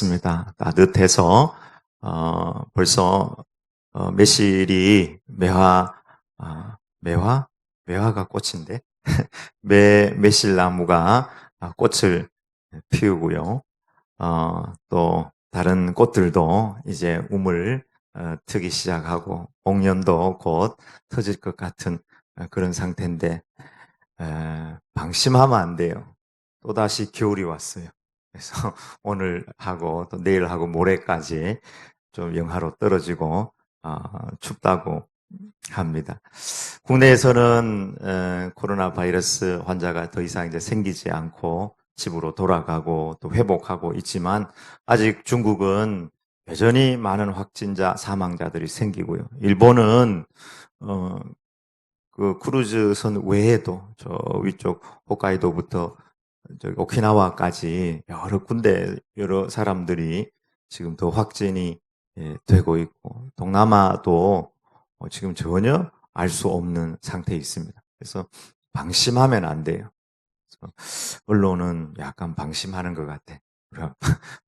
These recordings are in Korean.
맞습니다. 따뜻해서 벌써 매실이 매화가 꽃인데 매실나무가 꽃을 피우고요. 또 다른 꽃들도 이제 움을 트기 시작하고 옥련도 곧 터질 것 같은 그런 상태인데 방심하면 안 돼요. 또다시 겨울이 왔어요. 그래서 오늘 하고 또 내일 하고 모레까지 좀 영하로 떨어지고 춥다고 합니다. 국내에서는 코로나 바이러스 환자가 더 이상 이제 생기지 않고 집으로 돌아가고 또 회복하고 있지만 아직 중국은 여전히 많은 확진자, 사망자들이 생기고요. 일본은 그 크루즈선 외에도 저 위쪽 홋카이도부터 저기 오키나와까지 여러 군데 여러 사람들이 지금 더 확진이 되고 있고 동남아도 지금 전혀 알 수 없는 상태에 있습니다. 그래서 방심하면 안 돼요. 언론은 약간 방심하는 것 같아.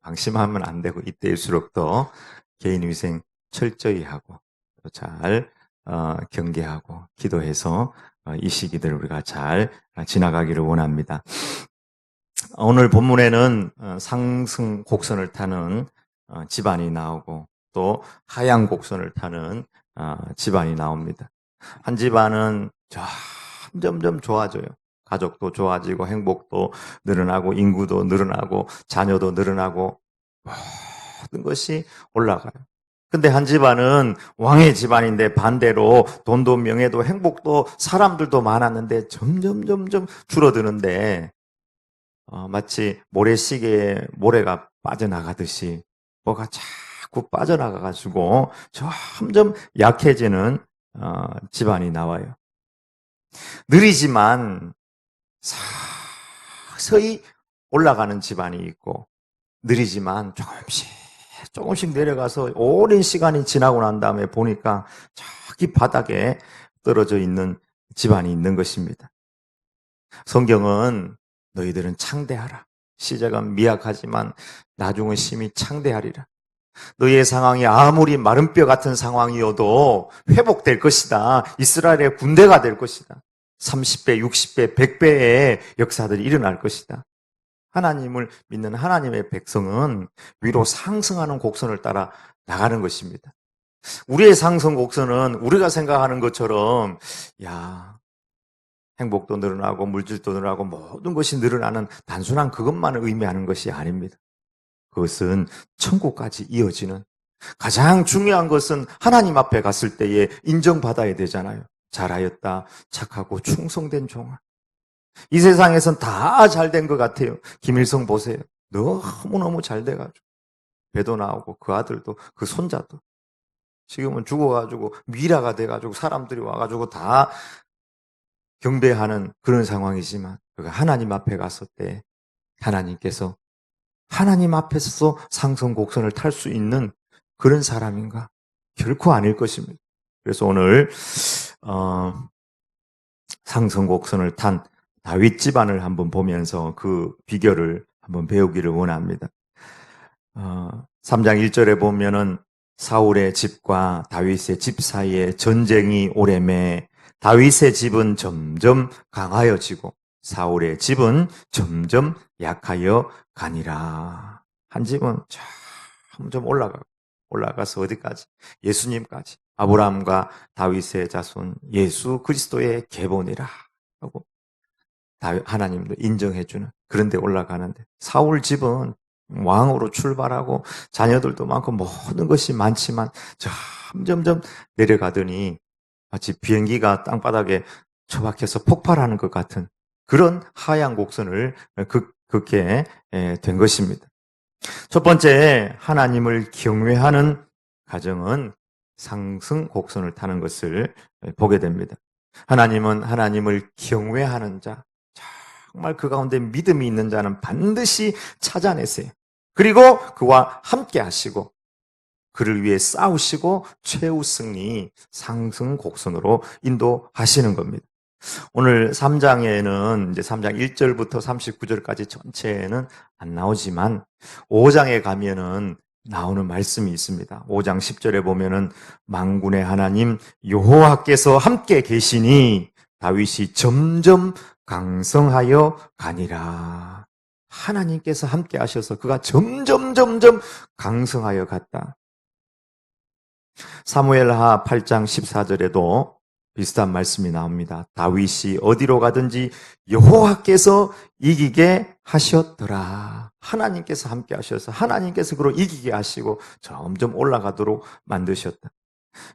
방심하면 안 되고 이때일수록 더 개인위생 철저히 하고 잘 경계하고 기도해서 이 시기들 우리가 잘 지나가기를 원합니다. 오늘 본문에는 상승 곡선을 타는 집안이 나오고 또 하양 곡선을 타는 집안이 나옵니다. 한 집안은 점점 좋아져요. 가족도 좋아지고 행복도 늘어나고 인구도 늘어나고 자녀도 늘어나고 모든 것이 올라가요. 근데 한 집안은 왕의 집안인데 반대로 돈도 명예도 행복도 사람들도 많았는데 점점 줄어드는데 마치 모래시계에 모래가 빠져나가듯이 뭐가 자꾸 빠져나가가지고 점점 약해지는 집안이 나와요. 느리지만 서서히 올라가는 집안이 있고 느리지만 조금씩 내려가서 오랜 시간이 지나고 난 다음에 보니까 저기 바닥에 떨어져 있는 집안이 있는 것입니다. 성경은 너희들은 창대하라. 시작은 미약하지만 나중은 심히 창대하리라. 너희의 상황이 아무리 마른 뼈 같은 상황이어도 회복될 것이다. 이스라엘의 군대가 될 것이다. 30배, 60배, 100배의 역사들이 일어날 것이다. 하나님을 믿는 하나님의 백성은 위로 상승하는 곡선을 따라 나가는 것입니다. 우리의 상승 곡선은 우리가 생각하는 것처럼 행복도 늘어나고 물질도 늘어나고 모든 것이 늘어나는 단순한 그것만을 의미하는 것이 아닙니다. 그것은 천국까지 이어지는 가장 중요한 것은 하나님 앞에 갔을 때에 인정받아야 되잖아요. 잘하였다, 착하고 충성된 종아. 이 세상에선 다 잘된 것 같아요. 김일성 보세요. 너무너무 잘 돼가지고 배도 나오고 그 아들도 그 손자도 지금은 죽어가지고 미라가 돼가지고 사람들이 와가지고 다 경배하는 그런 상황이지만 그가 하나님 앞에 갔을 때 하나님께서 하나님 앞에서 상승 곡선을 탈 수 있는 그런 사람인가? 결코 아닐 것입니다. 그래서 오늘 상승 곡선을 탄 다윗 집안을 한번 보면서 그 비결을 한번 배우기를 원합니다. 3장 1절에 보면은 사울의 집과 다윗의 집 사이에 전쟁이 오래매 다윗의 집은 점점 강하여지고 사울의 집은 점점 약하여 가니라. 한 집은 점점 올라가서 어디까지? 예수님까지. 아브라함과 다윗의 자손 예수 그리스도의 계본이라 하고 하나님도 인정해주는 그런 데 올라가는데 사울 집은 왕으로 출발하고 자녀들도 많고 모든 것이 많지만 점점 내려가더니 마치 비행기가 땅바닥에 처박혀서 폭발하는 것 같은 그런 하향 곡선을 긋게 된 것입니다. 첫 번째, 하나님을 경외하는 가정은 상승 곡선을 타는 것을 보게 됩니다. 하나님은 하나님을 경외하는 자, 정말 그 가운데 믿음이 있는 자는 반드시 찾아내세요. 그리고 그와 함께 하시고 그를 위해 싸우시고 최후 승리 상승 곡선으로 인도하시는 겁니다. 오늘 3장에는 이제 3장 1절부터 39절까지 전체는 안 나오지만 5장에 가면은 나오는 말씀이 있습니다. 5장 10절에 보면은 만군의 하나님 여호와께서 함께 계시니 다윗이 점점 강성하여 가니라. 하나님께서 함께 하셔서 그가 점점 강성하여 갔다. 사무엘하 8장 14절에도 비슷한 말씀이 나옵니다. 다윗이 어디로 가든지 여호와께서 이기게 하셨더라. 하나님께서 함께 하셔서 하나님께서 그로 이기게 하시고 점점 올라가도록 만드셨다.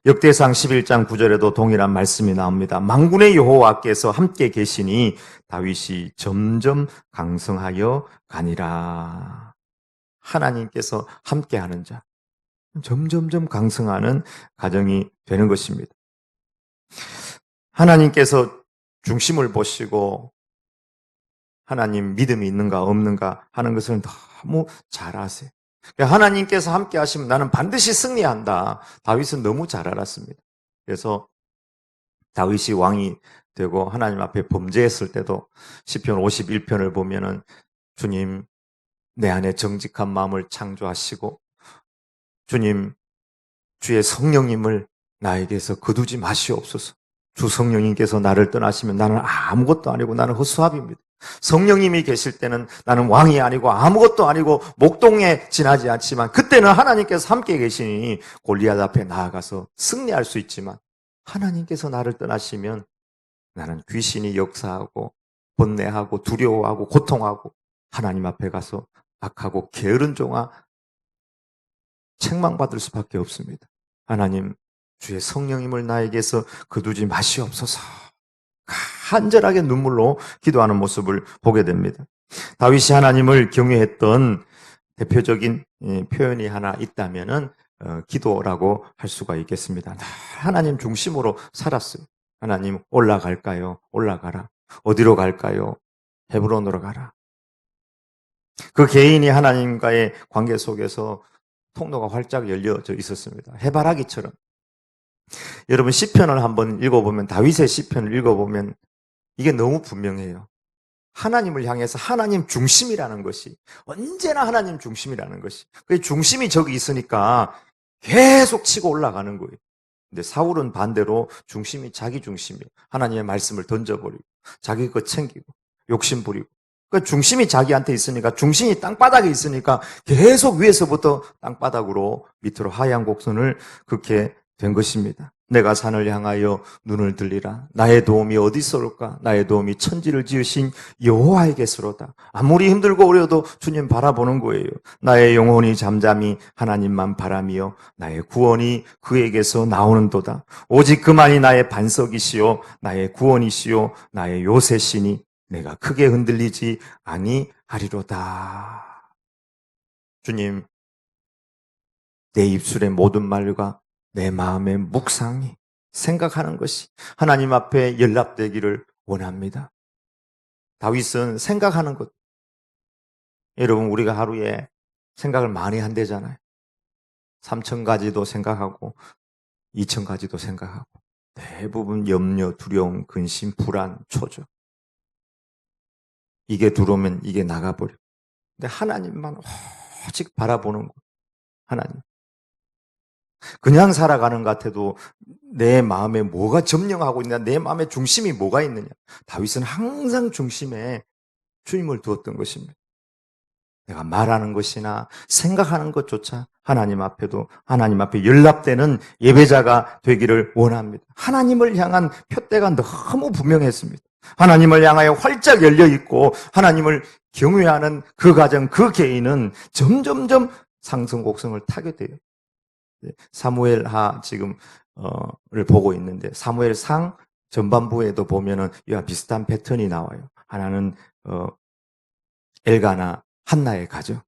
역대상 11장 9절에도 동일한 말씀이 나옵니다. 만군의 여호와께서 함께 계시니 다윗이 점점 강성하여 가니라. 하나님께서 함께하는 자, 점점 강성하는 가정이 되는 것입니다. 하나님께서 중심을 보시고 하나님 믿음이 있는가 없는가 하는 것을 너무 잘 아세요. 하나님께서 함께 하시면 나는 반드시 승리한다. 다윗은 너무 잘 알았습니다. 그래서 다윗이 왕이 되고 하나님 앞에 범죄했을 때도 시편 51편을 보면은 주님 내 안에 정직한 마음을 창조하시고 주님 주의 성령님을 나에게서 거두지 마시옵소서. 주 성령님께서 나를 떠나시면 나는 아무것도 아니고 나는 허수아비입니다. 성령님이 계실 때는 나는 왕이 아니고 아무것도 아니고 목동에 지나지 않지만 그때는 하나님께서 함께 계시니 골리앗 앞에 나아가서 승리할 수 있지만 하나님께서 나를 떠나시면 나는 귀신이 역사하고 번뇌하고 두려워하고 고통하고 하나님 앞에 가서 악하고 게으른 종아 책망받을 수밖에 없습니다. 하나님 주의 성령님을 나에게서 거두지 마시옵소서. 간절하게 눈물로 기도하는 모습을 보게 됩니다. 다윗이 하나님을 경외했던 대표적인 표현이 하나 있다면은 기도라고 할 수가 있겠습니다. 하나님 중심으로 살았어요. 하나님 올라갈까요? 올라가라. 어디로 갈까요? 헤브론으로 가라. 그 개인이 하나님과의 관계 속에서 통로가 활짝 열려져 있었습니다. 해바라기처럼. 여러분 시편을 한번 읽어보면 다윗의 시편을 읽어보면 이게 너무 분명해요. 하나님을 향해서 하나님 중심이라는 것이 언제나 하나님 중심이라는 것이 그 중심이 저기 있으니까 계속 치고 올라가는 거예요. 근데 사울은 반대로 중심이 자기 중심이에요. 하나님의 말씀을 던져버리고 자기 것 챙기고 욕심 부리고 그 중심이 자기한테 있으니까 중심이 땅바닥에 있으니까 계속 위에서부터 땅바닥으로 밑으로 하얀 곡선을 긋게 된 것입니다. 내가 산을 향하여 눈을 들리라. 나의 도움이 어디서 올까? 나의 도움이 천지를 지으신 여호와에게서로다. 아무리 힘들고 어려워도 주님 바라보는 거예요. 나의 영혼이 잠잠히 하나님만 바라며 나의 구원이 그에게서 나오는도다. 오직 그만이 나의 반석이시요 나의 구원이시요 나의 요새시니 내가 크게 흔들리지 아니하리로다. 주님, 내 입술의 모든 말과 내 마음의 묵상이 생각하는 것이 하나님 앞에 연락되기를 원합니다. 다윗은 생각하는 것. 여러분 우리가 하루에 생각을 많이 한대잖아요. 3,000가지도 생각하고 2,000가지도 생각하고 대부분 염려, 두려움, 근심, 불안, 초조. 이게 들어오면 이게 나가버리고. 근데 하나님만 오직 바라보는 것. 하나님. 그냥 살아가는 것 같아도 내 마음에 뭐가 점령하고 있냐, 내 마음의 중심이 뭐가 있느냐. 다윗은 항상 중심에 주님을 두었던 것입니다. 내가 말하는 것이나 생각하는 것조차 하나님 앞에도 하나님 앞에 연락되는 예배자가 되기를 원합니다. 하나님을 향한 표대가 너무 분명했습니다. 하나님을 향하여 활짝 열려있고 하나님을 경외하는 그 가정, 그 개인은 점점점 상승곡성을 타게 돼요. 사무엘하 지금을 보고 있는데 사무엘상 전반부에도 보면은 이와 비슷한 패턴이 나와요. 하나는 엘가나 한나의 가정.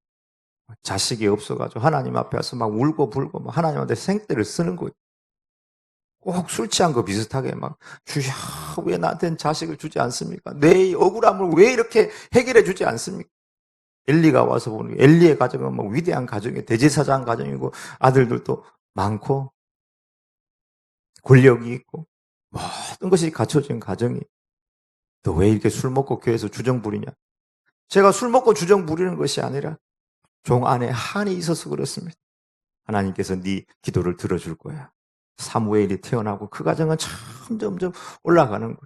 자식이 없어가지고 하나님 앞에 와서 막 울고 불고 막 하나님한테 생떼를 쓰는 거예요. 꼭 술 취한 거 비슷하게 막 주야 왜 나한테는 자식을 주지 않습니까? 내 억울함을 왜 이렇게 해결해 주지 않습니까? 엘리가 와서 보는 엘리의 가정은 뭐 위대한 가정이에요. 대제사장 가정이고 아들들도 많고 권력이 있고 모든 것이 갖춰진 가정이 너 왜 이렇게 술 먹고 교회에서 주정 부리냐? 제가 술 먹고 주정 부리는 것이 아니라 종 안에 한이 있어서 그렇습니다. 하나님께서 네 기도를 들어줄 거야. 사무엘이 태어나고 그 가정은 점점 올라가는 거예요.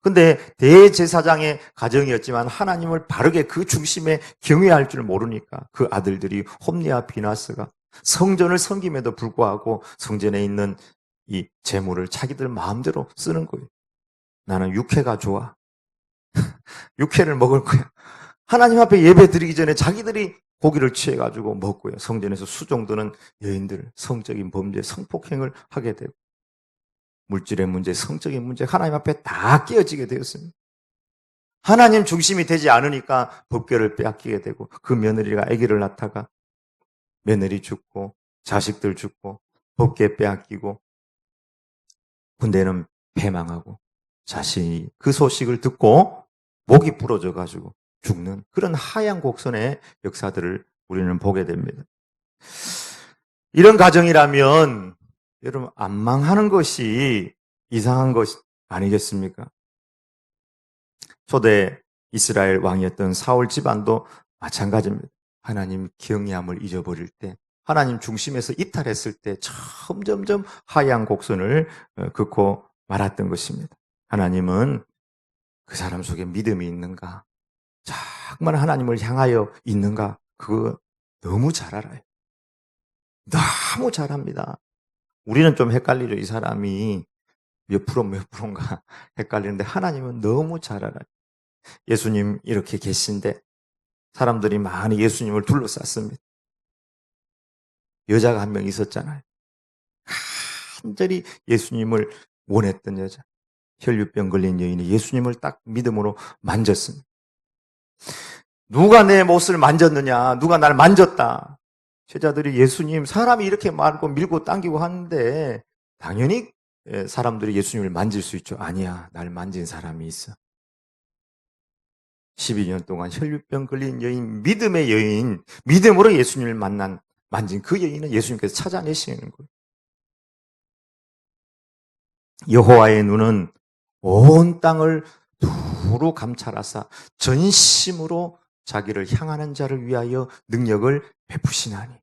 근데 대제사장의 가정이었지만 하나님을 바르게 그 중심에 경외할 줄 모르니까 그 아들들이 홈리와 비나스가 성전을 섬김에도 불구하고 성전에 있는 이 재물을 자기들 마음대로 쓰는 거예요. 나는 육회가 좋아. 육회를 먹을 거야. 하나님 앞에 예배 드리기 전에 자기들이 고기를 취해가지고 먹고요. 성전에서 수종드는 여인들, 성적인 범죄, 성폭행을 하게 되고 물질의 문제, 성적인 문제, 하나님 앞에 다 깨어지게 되었습니다. 하나님 중심이 되지 않으니까 법궤를 빼앗기게 되고 그 며느리가 아기를 낳다가 며느리 죽고 자식들 죽고 법궤 빼앗기고 군대는 패망하고 자신이 그 소식을 듣고 목이 부러져 가지고 죽는 그런 하얀 곡선의 역사들을 우리는 보게 됩니다. 이런 가정이라면 여러분 안 망하는 것이 이상한 것 아니겠습니까? 초대 이스라엘 왕이었던 사울 집안도 마찬가지입니다. 하나님 경외함을 잊어버릴 때, 하나님 중심에서 이탈했을 때 점점점 하얀 곡선을 긋고 말았던 것입니다. 하나님은 그 사람 속에 믿음이 있는가? 정말 하나님을 향하여 있는가? 그거 너무 잘 알아요. 너무 잘합니다. 우리는 좀 헷갈리죠. 이 사람이 몇 프로인가 헷갈리는데 하나님은 너무 잘 알아요. 예수님 이렇게 계신데 사람들이 많이 예수님을 둘러쌌습니다. 여자가 한 명 있었잖아요. 간절히 예수님을 원했던 여자. 혈류병 걸린 여인이 예수님을 딱 믿음으로 만졌습니다. 누가 내 못을 만졌느냐? 누가 날 만졌다. 제자들이 예수님, 사람이 이렇게 말고 밀고 당기고 하는데 당연히 사람들이 예수님을 만질 수 있죠. 아니야, 날 만진 사람이 있어. 12년 동안 혈류병 걸린 여인, 믿음의 여인, 믿음으로 예수님을 만진 그 여인은 예수님께서 찾아내시는 거예요. 여호와의 눈은 온 땅을 두루 감찰하사 전심으로 자기를 향하는 자를 위하여 능력을 베푸시나니.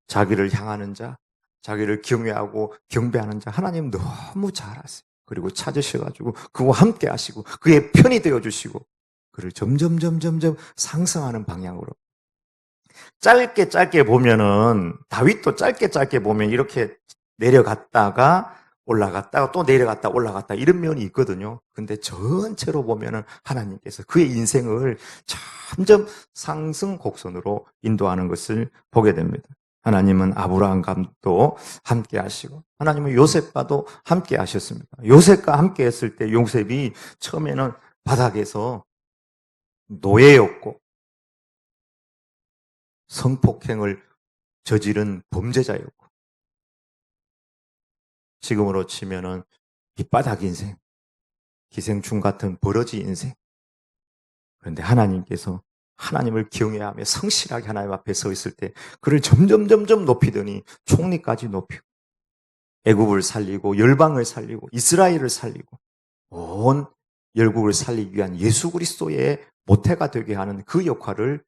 자기를 향하는 자, 자기를 경외하고 경배하는 자 하나님 너무 잘 아세요. 그리고 찾으셔가지고 그와 함께 하시고 그의 편이 되어주시고 그를 점점 상승하는 방향으로. 짧게 보면은 다윗도 짧게 보면 이렇게 내려갔다가 올라갔다가 또 내려갔다 올라갔다 이런 면이 있거든요. 근데 전체로 보면은 하나님께서 그의 인생을 점점 상승 곡선으로 인도하는 것을 보게 됩니다. 하나님은 아브라함과도 함께 하시고 하나님은 요셉과도 함께 하셨습니다. 요셉과 함께 했을 때 요셉이 처음에는 바닥에서 노예였고 성폭행을 저지른 범죄자였고 지금으로 치면은 밑바닥 인생, 기생충 같은 버러지 인생. 그런데 하나님께서 하나님을 경외하며 성실하게 하나님 앞에 서 있을 때 그를 점점 높이더니 총리까지 높이고 애굽을 살리고 열방을 살리고 이스라엘을 살리고 온 열국을 살리기 위한 예수 그리스도의 모태가 되게 하는 그 역할을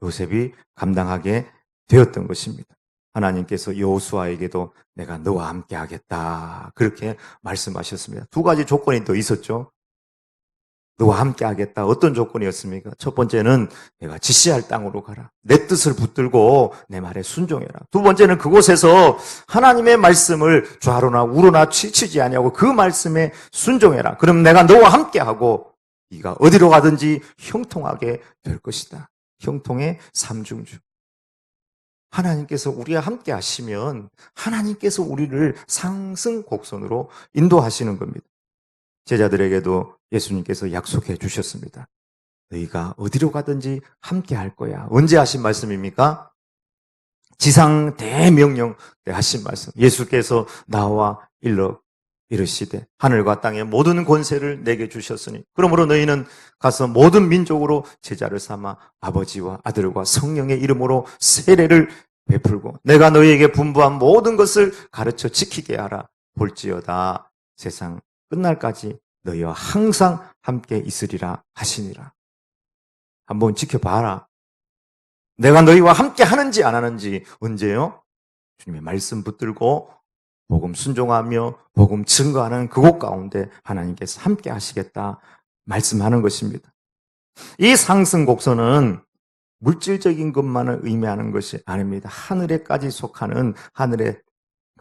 요셉이 감당하게 되었던 것입니다. 하나님께서 여호수아에게도 내가 너와 함께 하겠다 그렇게 말씀하셨습니다. 두 가지 조건이 더 있었죠. 너와 함께 하겠다. 어떤 조건이었습니까? 첫 번째는 내가 지시할 땅으로 가라. 내 뜻을 붙들고 내 말에 순종해라. 두 번째는 그곳에서 하나님의 말씀을 좌로나 우로나 치치지 아니하고 그 말씀에 순종해라. 그럼 내가 너와 함께 하고 네가 어디로 가든지 형통하게 될 것이다. 형통의 삼중주. 하나님께서 우리와 함께 하시면 하나님께서 우리를 상승 곡선으로 인도하시는 겁니다. 제자들에게도 예수님께서 약속해 주셨습니다. 너희가 어디로 가든지 함께 할 거야. 언제 하신 말씀입니까? 지상 대명령 때 하신 말씀. 예수께서 나와 이르시되 하늘과 땅의 모든 권세를 내게 주셨으니 그러므로 너희는 가서 모든 민족으로 제자를 삼아 아버지와 아들과 성령의 이름으로 세례를 베풀고 내가 너희에게 분부한 모든 것을 가르쳐 지키게 하라. 볼지어다 세상 끝날까지 너희와 항상 함께 있으리라 하시니라. 한번 지켜봐라. 내가 너희와 함께 하는지 안 하는지. 언제요? 주님의 말씀 붙들고 복음 순종하며 복음 증거하는 그곳 가운데 하나님께서 함께 하시겠다 말씀하는 것입니다. 이 상승 곡선은 물질적인 것만을 의미하는 것이 아닙니다. 하늘에까지 속하는, 하늘에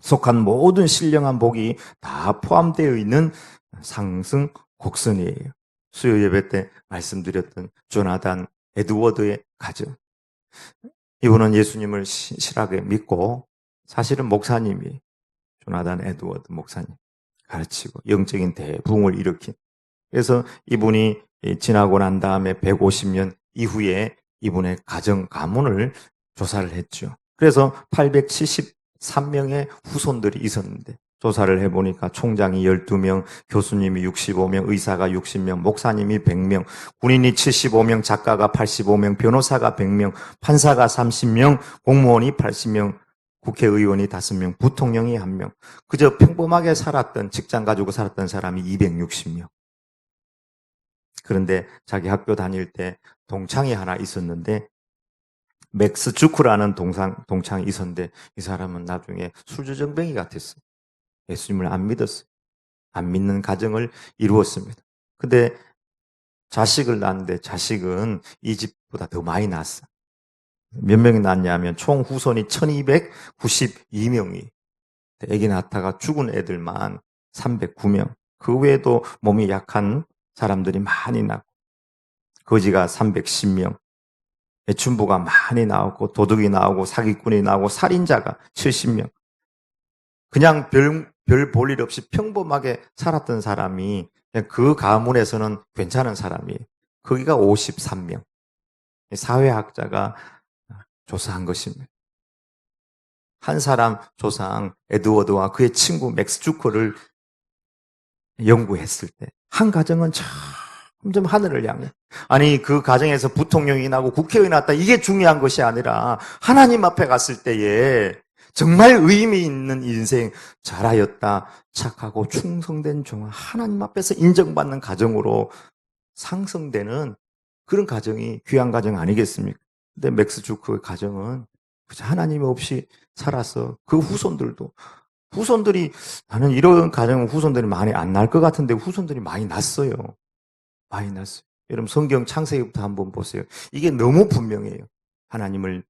속한 모든 신령한 복이 다 포함되어 있는 상승 곡선이에요. 수요 예배 때 말씀드렸던 조나단 에드워드의 가정. 이분은 예수님을 신실하게 믿고 사실은 목사님이 조나단 에드워드 목사님 가르치고 영적인 대부흥을 일으킨. 그래서 이분이 지나고 난 다음에 150년 이후에 이분의 가정 가문을 조사를 했죠. 그래서 873명의 후손들이 있었는데 조사를 해보니까 총장이 12명, 교수님이 65명, 의사가 60명, 목사님이 100명, 군인이 75명, 작가가 85명, 변호사가 100명, 판사가 30명, 공무원이 80명, 국회의원이 5명, 부통령이 1명. 그저 평범하게 살았던, 직장 가지고 살았던 사람이 260명. 그런데 자기 학교 다닐 때 동창이 하나 있었는데 맥스 주크라는 동창이 있었는데 이 사람은 나중에 술주정뱅이 같았어요. 예수님을 안 믿었어요. 안 믿는 가정을 이루었습니다. 근데 자식을 낳았는데 자식은 이 집보다 더 많이 낳았어. 몇 명이 낳았냐면 총 후손이 1292명이 애기 낳다가 죽은 애들만 309명. 그 외에도 몸이 약한 사람들이 많이 낳고 거지가 310명. 애춘부가 많이 나오고 도둑이 나오고 사기꾼이 나오고 살인자가 70명. 그냥 별 볼 일 없이 평범하게 살았던 사람이 그냥 그 가문에서는 괜찮은 사람이 거기가 53명. 사회학자가 조사한 것입니다. 한 사람 조상 에드워드와 그의 친구 맥스 주커를 연구했을 때 한 가정은 점점 하늘을 향해. 아니 그 가정에서 부통령이 나고 국회의원이 났다. 이게 중요한 것이 아니라 하나님 앞에 갔을 때에 정말 의미 있는 인생, 잘하였다, 착하고 충성된 종아, 하나님 앞에서 인정받는 가정으로 상승되는 그런 가정이 귀한 가정 아니겠습니까? 근데 맥스 주크의 가정은 하나님 없이 살아서 그 후손들이 나는 이런 가정은 후손들이 많이 안 날 것 같은데 후손들이 많이 났어요. 많이 났어요. 여러분 성경 창세기부터 한번 보세요. 이게 너무 분명해요. 하나님을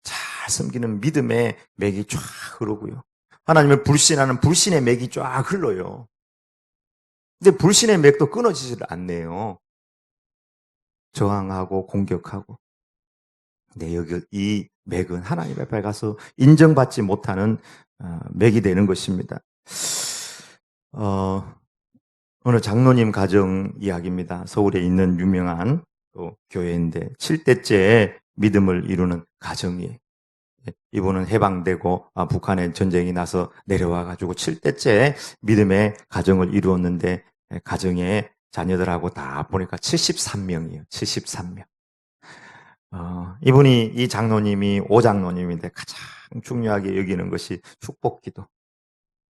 잘 섬기는 믿음의 맥이 쫙 흐르고요. 하나님을 불신하는 불신의 맥이 쫙 흘러요. 근데 불신의 맥도 끊어지질 않네요. 저항하고 공격하고. 근데 여기 이 맥은 하나님 앞에 가서 인정받지 못하는 맥이 되는 것입니다. 어느 장로님 가정 이야기입니다. 서울에 있는 유명한 또 교회인데 7대째 믿음을 이루는 가정이에요. 이분은 해방되고 북한에 전쟁이 나서 내려와가지고 7대째 믿음의 가정을 이루었는데 가정에 자녀들하고 다 보니까 73명이에요. 73명. 이분이 이 장로님이 오장로님인데 가장 중요하게 여기는 것이 축복기도.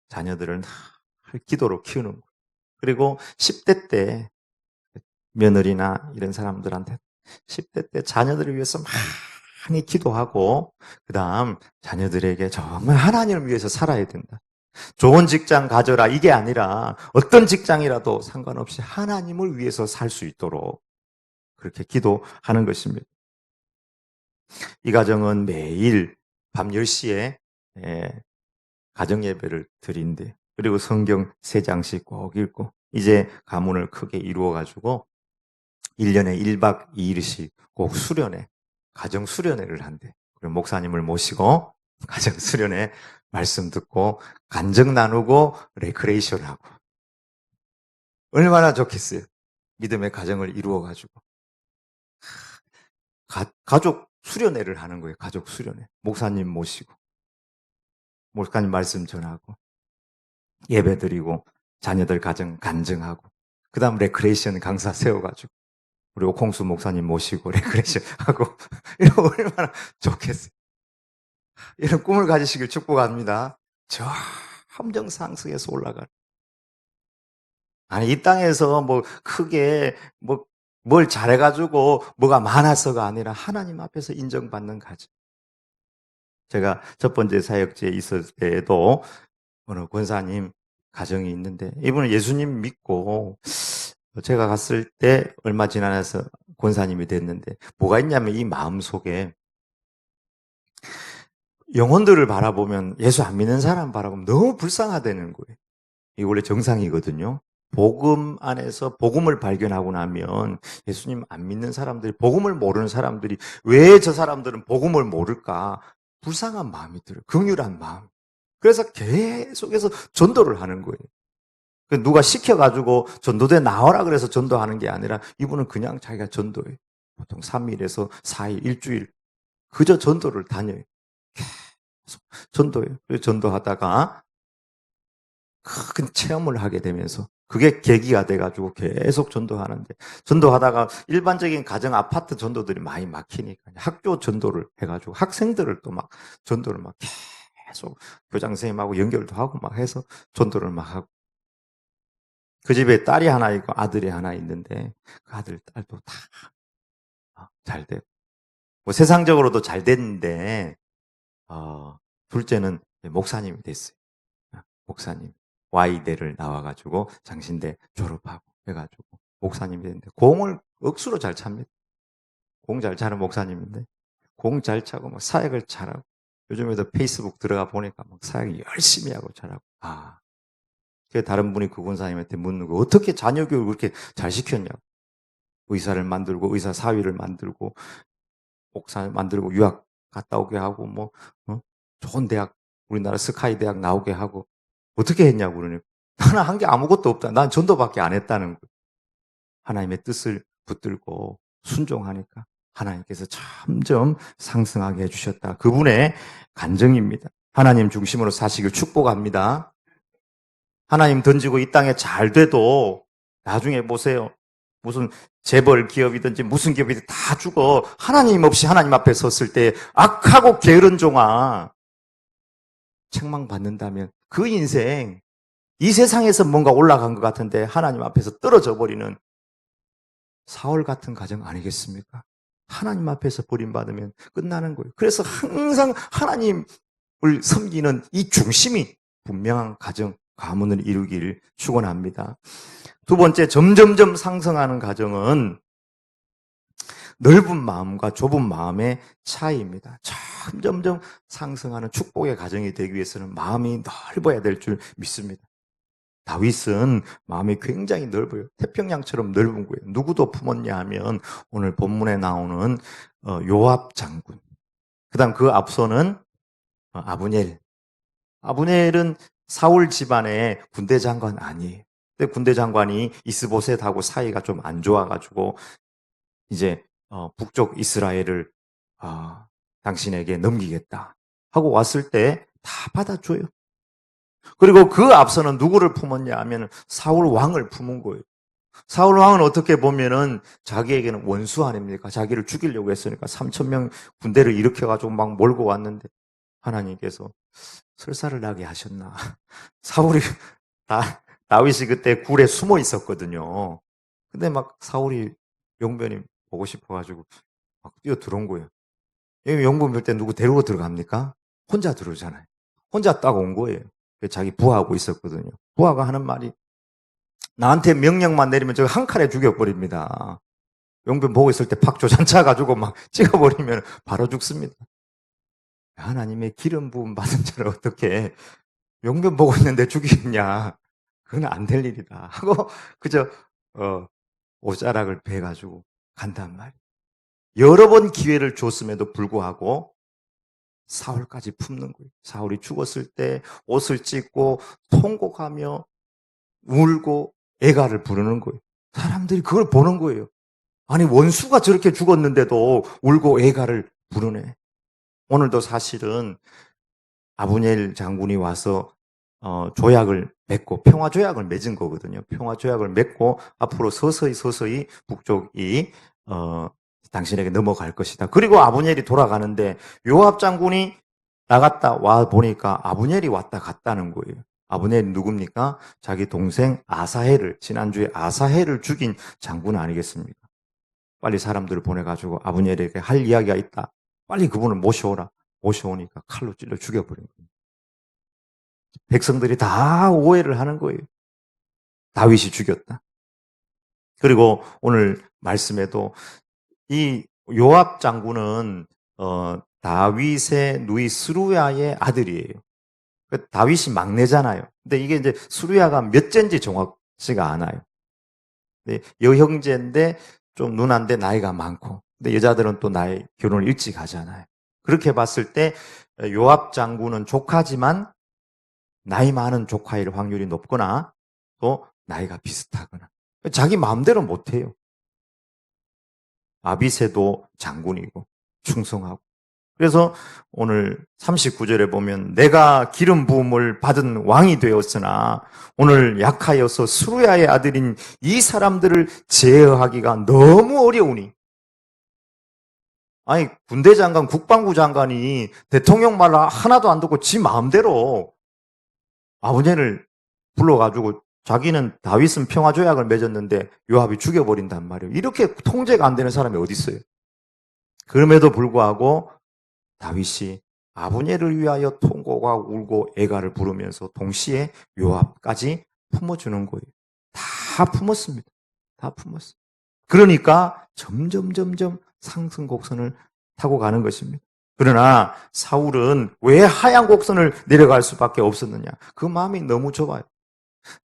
자녀들을 기도로 키우는 거예요. 그리고 10대 때 며느리나 이런 사람들한테 10대 때 자녀들을 위해서 많이 기도하고 그 다음 자녀들에게 정말 하나님을 위해서 살아야 된다. 좋은 직장 가져라 이게 아니라 어떤 직장이라도 상관없이 하나님을 위해서 살 수 있도록 그렇게 기도하는 것입니다. 이 가정은 매일 밤 10시에 가정 예배를 드린대. 그리고 성경 3장씩 꼭 읽고 이제 가문을 크게 이루어가지고 1년에 1박 2일씩 꼭 수련회, 가정 수련회를 한대. 그리고 목사님을 모시고 가정 수련회 말씀 듣고 간증 나누고 레크레이션 하고 얼마나 좋겠어요. 믿음의 가정을 이루어가지고 가족 수련회를 하는 거예요. 가족 수련회. 목사님 모시고 목사님 말씀 전하고 예배 드리고 자녀들 가정 간증하고 그 다음 레크레이션 강사 세워가지고 그리고 콩수 목사님 모시고 레크레이션 하고 이런 얼마나 좋겠어요. 이런 꿈을 가지시길 축복합니다. 저 함정 상승에서 올라가는 아니, 이 땅에서 뭐 크게 뭘 잘해가지고 뭐가 많아서가 아니라 하나님 앞에서 인정받는 가정. 제가 첫 번째 사역지에 있을 때에도 어느 권사님 가정이 있는데 이분은 예수님 믿고 제가 갔을 때 얼마 지나서 권사님이 됐는데 뭐가 있냐면 이 마음속에 영혼들을 바라보면 예수 안 믿는 사람 바라보면 너무 불쌍하다는 거예요. 이게 원래 정상이거든요. 복음 안에서 복음을 발견하고 나면 예수님 안 믿는 사람들이, 복음을 모르는 사람들이 왜 저 사람들은 복음을 모를까? 불쌍한 마음이 들어요. 긍휼한 마음. 그래서 계속해서 전도를 하는 거예요. 누가 시켜가지고 전도대 나와라 그래서 전도하는 게 아니라 이분은 그냥 자기가 전도해요. 보통 3일에서 4일, 일주일 그저 전도를 다녀요. 계속 전도해요. 그래서 전도하다가 큰 체험을 하게 되면서 그게 계기가 돼가지고 계속 전도하는데 전도하다가 일반적인 가정 아파트 전도들이 많이 막히니까 학교 전도를 해가지고 학생들을 또 막 전도를 막 계속 교장 선생님하고 연결도 하고 막 해서 전도를 막 하고 그 집에 딸이 하나 있고 아들이 하나 있는데 그 아들 딸도 다 잘 되고 뭐 세상적으로도 잘 됐는데 둘째는 목사님이 됐어요. 목사님. Y대를 나와가지고 장신대 졸업하고 해가지고 목사님이 됐는데 공을 억수로 잘 찹니다. 공 잘 차는 목사님인데 공 잘 차고 막 사역을 잘하고 요즘에도 페이스북 들어가 보니까 막 사역 열심히 하고 잘하고 그 다른 분이 그 권사님한테 묻는 거 어떻게 자녀 교육을 그렇게 잘 시켰냐고 의사를 만들고 의사 사위를 만들고 목사 만들고 유학 갔다 오게 하고 좋은 대학 우리나라 스카이 대학 나오게 하고 어떻게 했냐고 그러니 나는 한 게 아무것도 없다. 난 전도밖에 안 했다는 거예요. 하나님의 뜻을 붙들고 순종하니까 하나님께서 점점 상승하게 해주셨다. 그분의 간증입니다. 하나님 중심으로 사시길 축복합니다. 하나님 던지고 이 땅에 잘 돼도 나중에 보세요. 무슨 재벌 기업이든지 무슨 기업이든지 다 죽어. 하나님 없이 하나님 앞에 섰을 때 악하고 게으른 종아 책망받는다면 그 인생 이 세상에서 뭔가 올라간 것 같은데 하나님 앞에서 떨어져 버리는 사울 같은 가정 아니겠습니까? 하나님 앞에서 버림받으면 끝나는 거예요. 그래서 항상 하나님을 섬기는 이 중심이 분명한 가정, 가문을 이루기를 축원합니다. 두 번째, 점점점 상승하는 가정은 넓은 마음과 좁은 마음의 차이입니다. 점점점 상승하는 축복의 가정이 되기 위해서는 마음이 넓어야 될 줄 믿습니다. 다윗은 마음이 굉장히 넓어요. 태평양처럼 넓은 거예요. 누구도 품었냐 하면 오늘 본문에 나오는 요압 장군. 그다음 그 앞서는 아브넬. 아브넬은 사울 집안의 군대 장관 아니에요. 근데 군대 장관이 이스보셋하고 사이가 좀 안 좋아가지고 이제 북쪽 이스라엘을 당신에게 넘기겠다 하고 왔을 때 다 받아줘요. 그리고 그 앞서는 누구를 품었냐 하면 사울 왕을 품은 거예요. 사울 왕은 어떻게 보면은 자기에게는 원수 아닙니까? 자기를 죽이려고 했으니까 3,000명 군대를 일으켜가지고 막 몰고 왔는데 하나님께서 설사를 나게 하셨나. 사울이 다윗이 그때 굴에 숨어 있었거든요. 근데 막 사울이 용변이 보고 싶어가지고 막 뛰어 들어온 거예요. 용변 볼 때 누구 데리고 들어갑니까? 혼자 들어오잖아요. 혼자 딱 온 거예요. 자기 부하하고 있었거든요. 부하가 하는 말이 나한테 명령만 내리면 저 한 칼에 죽여버립니다. 용변 보고 있을 때 팍 조잔차 가지고 막 찍어버리면 바로 죽습니다. 하나님의 기름 부음 받은 자를 어떻게 용변 보고 있는데 죽이겠냐. 그건 안 될 일이다 하고 그저 옷자락을 베가지고 간단 말이에요. 여러 번 기회를 줬음에도 불구하고 사울까지 품는 거예요. 사울이 죽었을 때 옷을 찢고 통곡하며 울고 애가를 부르는 거예요. 사람들이 그걸 보는 거예요. 아니 원수가 저렇게 죽었는데도 울고 애가를 부르네. 오늘도 사실은 아브넬 장군이 와서 조약을 맺고 평화 조약을 맺은 거거든요. 평화 조약을 맺고 앞으로 서서히 북쪽이 당신에게 넘어갈 것이다. 그리고 아브넬이 돌아가는데 요압 장군이 나갔다 와 보니까 아브넬이 왔다 갔다는 거예요. 아브넬이 누굽니까? 자기 동생 아사헬을, 지난주에 아사헬을 죽인 장군 아니겠습니까? 빨리 사람들을 보내가지고 아브넬에게 할 이야기가 있다. 빨리 그분을 모셔오라. 모셔오니까 칼로 찔러 죽여버린 거예요. 백성들이 다 오해를 하는 거예요. 다윗이 죽였다. 그리고 오늘 말씀에도 이 요압 장군은 다윗의 누이 스루야의 아들이에요. 다윗이 막내잖아요. 근데 이게 이제 스루야가 몇째인지 정확치가 않아요. 여형제인데 좀 누나인데 나이가 많고, 근데 여자들은 또 나이 결혼을 일찍 하잖아요. 그렇게 봤을 때 요압 장군은 조카지만 나이 많은 조카일 확률이 높거나 또 나이가 비슷하거나 자기 마음대로 못해요. 아비새도 장군이고 충성하고. 그래서 오늘 39절에 보면 내가 기름 부음을 받은 왕이 되었으나 오늘 약하여서 스루야의 아들인 이 사람들을 제어하기가 너무 어려우니. 아니, 군대 장관, 국방부 장관이 대통령 말 하나도 안 듣고 지 마음대로 아브넬을 불러가지고 자기는 다윗은 평화조약을 맺었는데 요압이 죽여버린단 말이에요. 이렇게 통제가 안 되는 사람이 어디 있어요? 그럼에도 불구하고 다윗이 아브넬을 위하여 통곡과 울고 애가를 부르면서 동시에 요압까지 품어주는 거예요. 다 품었습니다. 다 품었어요. 그러니까 점점 상승 곡선을 타고 가는 것입니다. 그러나 사울은 왜 하얀 곡선을 내려갈 수밖에 없었느냐? 그 마음이 너무 좁아요.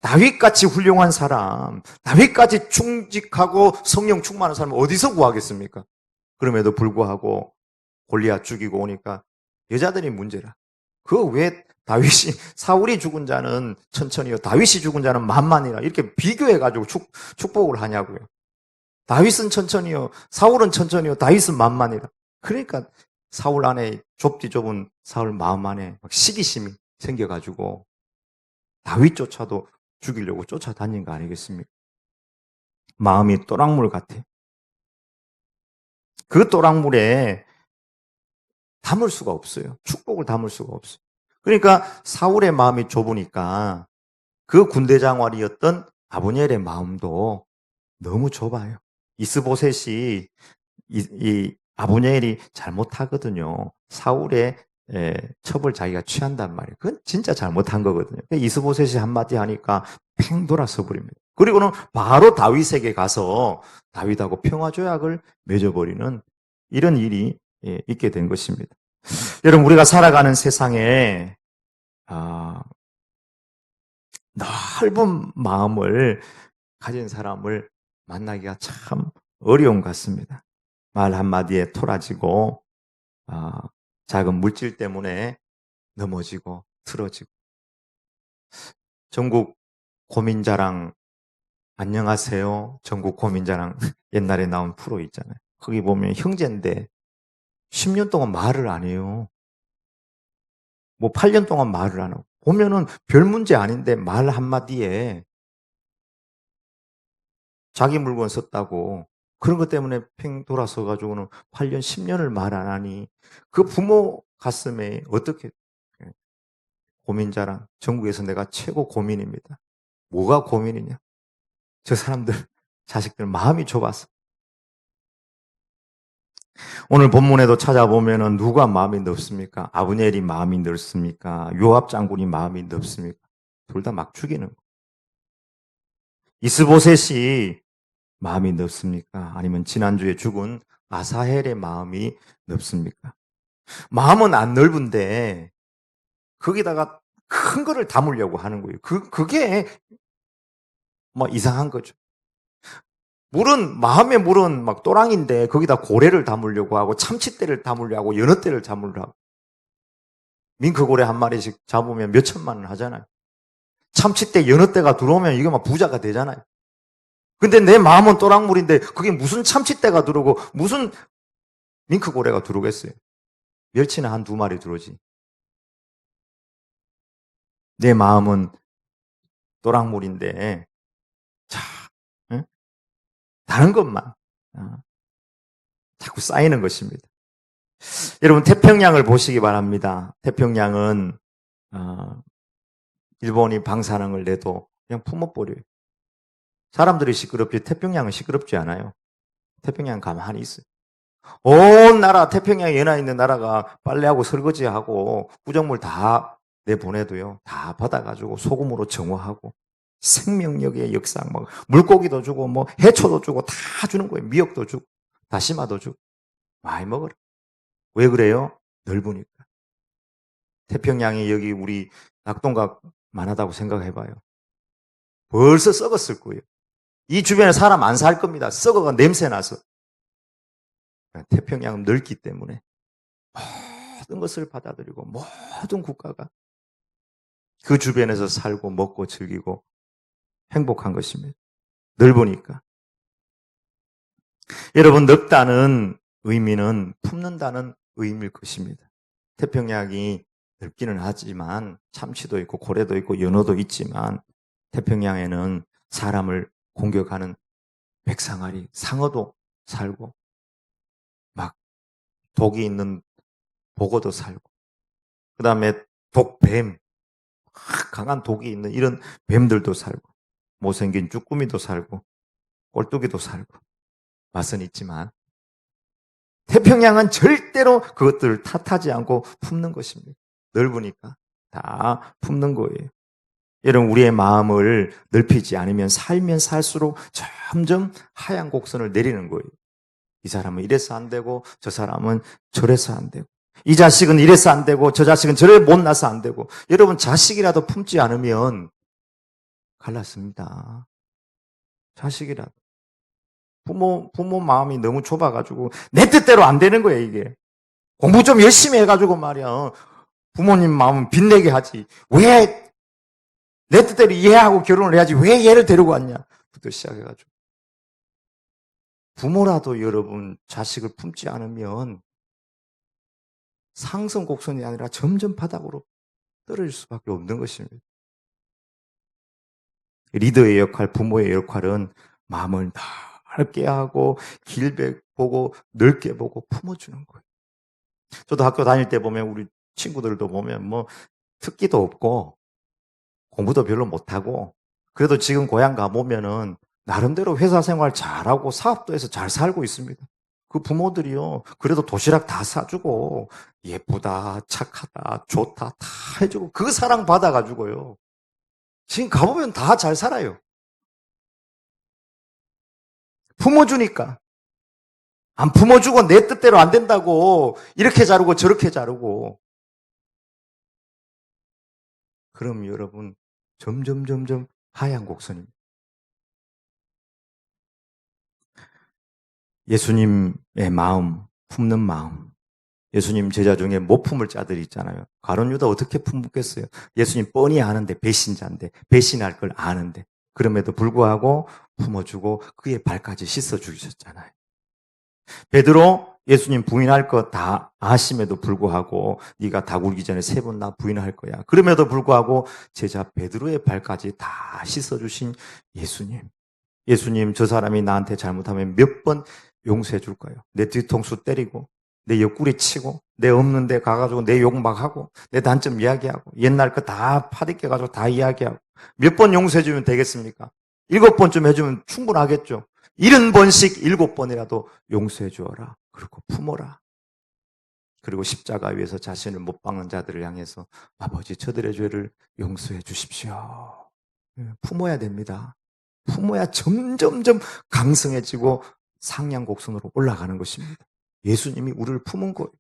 다윗같이 훌륭한 사람, 다윗같이 충직하고 성령 충만한 사람을 어디서 구하겠습니까? 그럼에도 불구하고 골리앗 죽이고 오니까 여자들이 문제라. 그 왜 다윗이, 사울이 죽은 자는 천천히요, 다윗이 죽은 자는 만만이라 이렇게 비교해가지고 축복을 하냐고요. 다윗은 천천히요, 사울은 천천히요, 다윗은 만만이라. 그러니까 사울 안에 좁디 좁은 사울 마음 안에 막 시기심이 생겨가지고 다윗조차도 죽이려고 쫓아다닌 거 아니겠습니까? 마음이 또랑물 같아. 그 또랑물에 담을 수가 없어요. 축복을 담을 수가 없어요. 그러니까 사울의 마음이 좁으니까 그 군대장관이었던 아브넬의 마음도 너무 좁아요. 이스보셋이 이 아브넬이 잘못하거든요. 사울의 첩을 자기가 취한단 말이에요. 그건 진짜 잘못한 거거든요. 이스보셋이 한마디 하니까 팽 돌아서 버립니다. 그리고는 바로 다윗에게 가서 다윗하고 평화조약을 맺어버리는 이런 일이 있게 된 것입니다. 여러분, 우리가 살아가는 세상에 넓은 마음을 가진 사람을 만나기가 참 어려운 것 같습니다. 말 한마디에 토라지고 작은 물질 때문에 넘어지고 틀어지고. 전국 고민자랑 안녕하세요. 전국 고민자랑 옛날에 나온 프로 있잖아요. 거기 보면 형제인데 10년 동안 말을 안 해요. 뭐 8년 동안 말을 안 하고. 보면은 별 문제 아닌데 말 한마디에 자기 물건 썼다고 그런 것 때문에 팽 돌아서 가지고는 8년, 10년을 말 안 하니 그 부모 가슴에 어떻게 고민자랑 전국에서 내가 최고 고민입니다. 뭐가 고민이냐? 저 사람들 자식들 마음이 좁아서. 오늘 본문에도 찾아보면은 누가 마음이 넓습니까? 아브넬이 마음이 넓습니까? 요압 장군이 마음이 넓습니까? 둘 다 막 죽이는 거. 이스보셋이 마음이 넓습니까? 아니면 지난주에 죽은 아사헬의 마음이 넓습니까? 마음은 안 넓은데 거기다가 큰 거를 담으려고 하는 거예요. 그게 뭐 이상한 거죠. 마음의 물은 막 또랑인데 거기다 고래를 담으려고 하고 참치떼를 담으려고 하고 연어떼를 담으려고 하고. 밍크고래 한 마리씩 잡으면 몇 천만 원 하잖아요. 참치떼, 연어떼가 들어오면 이게 막 부자가 되잖아요. 근데 내 마음은 또랑물인데 그게 무슨 참치떼가 들어오고 무슨 밍크고래가 들어오겠어요. 멸치는 한 2마리 들어오지. 내 마음은 또랑물인데 자, 응? 다른 것만 자꾸 쌓이는 것입니다. 여러분 태평양을 보시기 바랍니다. 태평양은 일본이 방사능을 내도 그냥 품어버려요. 사람들이 시끄럽지 태평양은 시끄럽지 않아요. 태평양 가만히 있어요. 온 나라 태평양에 연하 있는 나라가 빨래하고 설거지하고 구정물 다 내보내도요. 다 받아가지고 소금으로 정화하고 생명력의 역사 막 물고기도 주고 뭐 해초도 주고 다 주는 거예요. 미역도 주고 다시마도 주고 많이 먹어라. 왜 그래요? 넓으니까. 태평양이 여기 우리 낙동강 만하다고 생각해봐요. 벌써 썩었을 거예요. 이 주변에 사람 안 살 겁니다. 썩어가 냄새 나서. 태평양은 넓기 때문에 모든 것을 받아들이고 모든 국가가 그 주변에서 살고 먹고 즐기고 행복한 것입니다. 넓으니까. 여러분, 넓다는 의미는 품는다는 의미일 것입니다. 태평양이 넓기는 하지만 참치도 있고 고래도 있고 연어도 있지만 태평양에는 사람을 공격하는 백상아리, 상어도 살고 막 독이 있는 보고도 살고 그 다음에 독뱀, 강한 독이 있는 이런 뱀들도 살고 못생긴 쭈꾸미도 살고 꼴뚜기도 살고 맛은 있지만 태평양은 절대로 그것들을 탓하지 않고 품는 것입니다. 넓으니까 다 품는 거예요. 여러분, 우리의 마음을 넓히지 않으면 살면 살수록 점점 하얀 곡선을 내리는 거예요. 이 사람은 이래서 안 되고 저 사람은 저래서 안 되고 이 자식은 이래서 안 되고 저 자식은 저래 못나서 안 되고 여러분 자식이라도 품지 않으면 갈랐습니다. 자식이라도. 부모 마음이 너무 좁아가지고 내 뜻대로 안 되는 거예요 이게. 공부 좀 열심히 해가지고 말이야. 부모님 마음은 빛내게 하지. 왜 내 뜻대로 이해하고 결혼을 해야지 왜 얘를 데리고 왔냐. 부터 시작해가지고. 부모라도 여러분 자식을 품지 않으면 상승 곡선이 아니라 점점 바닥으로 떨어질 수밖에 없는 것입니다. 리더의 역할, 부모의 역할은 마음을 넓게 하고 길게 보고 넓게 보고 품어주는 거예요. 저도 학교 다닐 때 보면 우리 친구들도 보면 뭐 특기도 없고 공부도 별로 못하고 그래도 지금 고향 가보면은 나름대로 회사 생활 잘하고 사업도 해서 잘 살고 있습니다. 그 부모들이요. 그래도 도시락 다 사주고 예쁘다, 착하다, 좋다 다 해주고 그 사랑 받아가지고요. 지금 가보면 다 잘 살아요. 품어주니까. 안 품어주고 내 뜻대로 안 된다고 이렇게 자르고 저렇게 자르고 그럼 여러분 점점 하얀 곡선입니다. 예수님의 마음, 품는 마음. 예수님 제자 중에 못 품을 자들이 있잖아요. 가룟 유다 어떻게 품겠어요? 예수님 뻔히 아는데 배신자인데 배신할 걸 아는데 그럼에도 불구하고 품어주고 그의 발까지 씻어주셨잖아요. 베드로 예수님 부인할 거 다 아심에도 불구하고 네가 다 굴기 전에 3번 나 부인할 거야. 그럼에도 불구하고 제자 베드로의 발까지 다 씻어주신 예수님. 예수님 저 사람이 나한테 잘못하면 몇 번 용서해 줄까요? 내 뒤통수 때리고 내 옆구리 치고 내 없는 데 가가지고 내 욕 막 하고 내 단점 이야기하고 옛날 거 다 파묻혀가지고 다 이야기하고 몇 번 용서해 주면 되겠습니까? 7번쯤 해주면 충분하겠죠. 70번씩 7번이라도 용서해 주어라. 그리고 품어라. 그리고 십자가 위에서 자신을 못 박는 자들을 향해서 아버지 저들의 죄를 용서해 주십시오. 품어야 됩니다. 품어야 점점점 강성해지고 상향곡선으로 올라가는 것입니다. 예수님이 우리를 품은 거예요.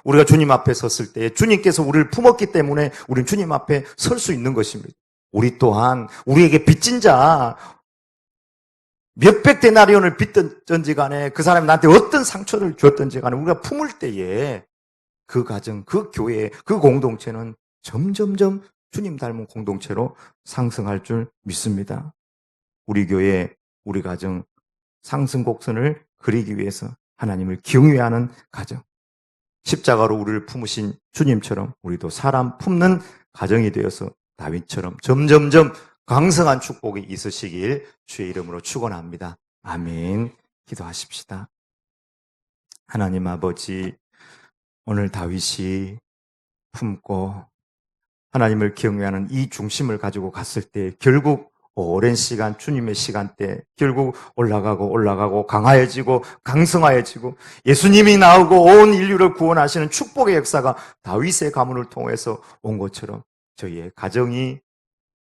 우리가 주님 앞에 섰을 때 주님께서 우리를 품었기 때문에 우리는 주님 앞에 설 수 있는 것입니다. 우리 또한 우리에게 빚진 자 몇백 데나리온을 빚든지 간에 그 사람이 나한테 어떤 상처를 줬든지 간에 우리가 품을 때에 그 가정, 그 교회, 그 공동체는 점점점 주님 닮은 공동체로 상승할 줄 믿습니다. 우리 교회, 우리 가정 상승 곡선을 그리기 위해서 하나님을 경외하는 가정, 십자가로 우리를 품으신 주님처럼 우리도 사람 품는 가정이 되어서 다윗처럼 점점점 강성한 축복이 있으시길 주의 이름으로 축원합니다. 아멘. 기도하십시다. 하나님 아버지, 오늘 다윗이 품고 하나님을 경외하는 이 중심을 가지고 갔을 때 결국 오랜 시간, 주님의 시간대 결국 올라가고 강하여지고 강성하여지고 예수님이 나오고 온 인류를 구원하시는 축복의 역사가 다윗의 가문을 통해서 온 것처럼 저희의 가정이,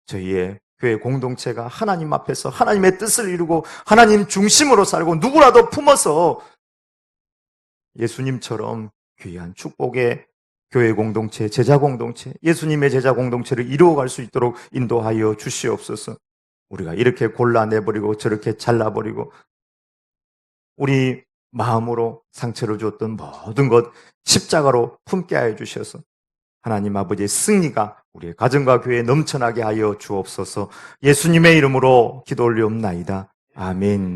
저희의 교회 공동체가 하나님 앞에서 하나님의 뜻을 이루고 하나님 중심으로 살고 누구라도 품어서 예수님처럼 귀한 축복의 교회 공동체, 제자 공동체, 예수님의 제자 공동체를 이루어갈 수 있도록 인도하여 주시옵소서. 우리가 이렇게 골라내버리고 저렇게 잘라버리고 우리 마음으로 상처를 주었던 모든 것 십자가로 품게 하여 주셔서 하나님 아버지의 승리가 우리의 가정과 교회에 넘쳐나게 하여 주옵소서. 예수님의 이름으로 기도 올리옵나이다. 아멘.